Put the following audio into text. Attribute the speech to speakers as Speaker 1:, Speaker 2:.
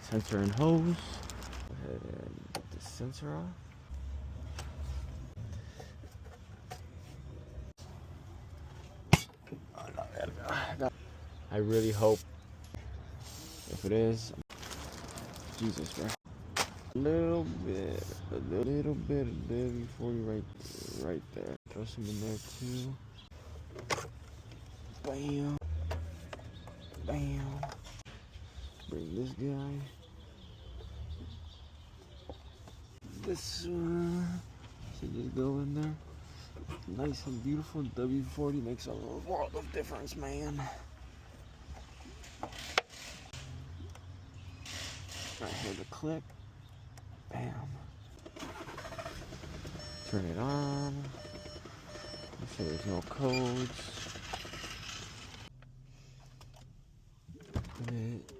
Speaker 1: Sensor and hose. Go ahead and get the sensor off. I really hope, if it is, Jesus, bro. A little bit of WD-40 right there. Throw some in there too. Bam, bam. Bring this guy. This one should just go in there. Nice and beautiful. W40 makes a world of difference, man. Right here, the clip. Bam. Turn it on. Make sure there's no codes. Put it